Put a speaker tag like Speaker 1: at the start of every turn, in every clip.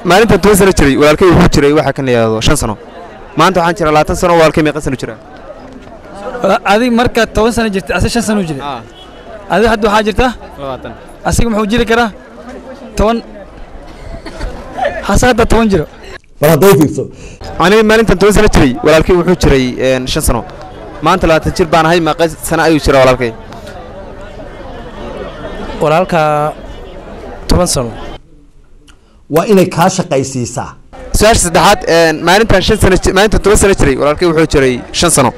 Speaker 1: maalintan 10 sano jiray walaalkay wuxuu jiray waxa kan leeyahay 5 sano maanta waxaan jiraa 20 sano walaalkay meeqa sano jiraa
Speaker 2: adiga marka 10 sano jirtay asa 5 sano jiray adiga hadda waxa jirta 20 asiga muxuu jiri karaa 10 hasada 10 jiro
Speaker 3: wala dayfiirso
Speaker 1: aniga maalintan 10 sano jiray walaalkay wuxuu jiray 5 sano maanta 20 jir baan ahay meeqa sano ayuu jiraa walaalkay
Speaker 2: walaalka 10 sano
Speaker 3: waa inay ka shaqaysiisaa
Speaker 1: su'aasha saddexaad maalintan 5 sano maalintan 10 sano jiray walaalkay wuxuu jiray 5 sano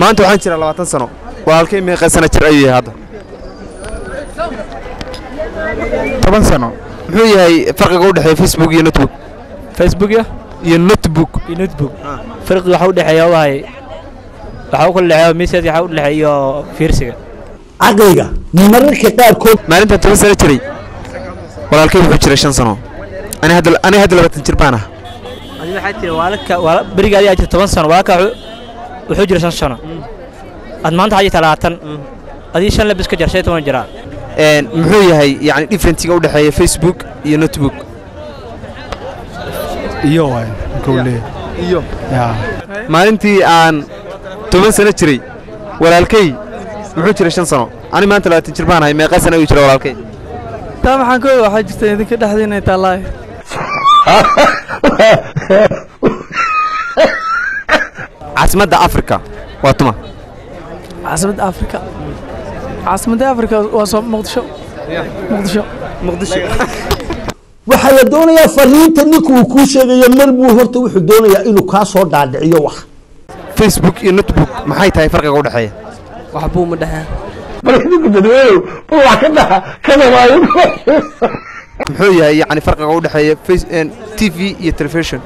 Speaker 1: maanta waxaan jiraa 20 sano walaalkay meeqa sano jir ayuu yahay hadda
Speaker 2: 10 sano
Speaker 1: muxuu yahay farqiga u dhaxeeya Facebook iyo Notebook
Speaker 2: Facebook
Speaker 1: iyo Notebook
Speaker 2: farqiga waxa u dhaxeeya waxa uu kala leeyahay message waxa u dhaxeeyo fiirsiga
Speaker 3: aqliga mararka qaar kood
Speaker 1: maalinta 10 sano jiray walaalkay wuxuu jiray 5 sano ani hadda 20 jir baan ah
Speaker 2: adiga waxa tiri walaalka bariga adiga jirta 10 sano walaalka wuxuu jiray 5 sano ad maanta haye 30 adiga 5 labis ka jarshay 10 jira
Speaker 1: muxuu yahay yani differentiga u dhaxeeya Facebook iyo Notebook
Speaker 2: iyo way kowle
Speaker 1: iyo maalintii aan 10 sano jiray walaalkay wuxuu jiray 5 sano ani maanta 20 jir baan ahay meeqa sano ayuu jiray walaalkay
Speaker 2: taa maxaan ku waxa jirta idinka dhaxdiina taalaay
Speaker 1: عاصمة أفريقيا واتما
Speaker 2: عاصمة أفريقيا وصوب مقدشو
Speaker 3: waxa la doonayaa fariinta ninkuu ku sheegay mar buu horta wuxuu doonayaa inuu ka soo dhaadhiciyo wax
Speaker 1: Facebook iyo Notebook maxay tahay farqiga u dhaxeeya
Speaker 2: wax buu ma dhaxaa
Speaker 3: barnaamijka dadweynaha wax ka dhaxa kana waayo
Speaker 1: muxuu yahay yani farqiga u dhaxeeya TV iyo television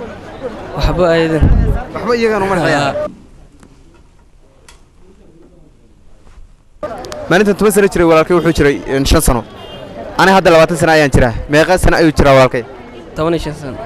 Speaker 2: waxba aydan
Speaker 1: waxba iyagana uma dhaxeeya maalintan 10 sano jiray walaalkay wuxuu jiray 5 sano أنا هذا 20 سنة أيان جراه، ما يقص سنة أيو جراه والكي.
Speaker 2: 18 سنة.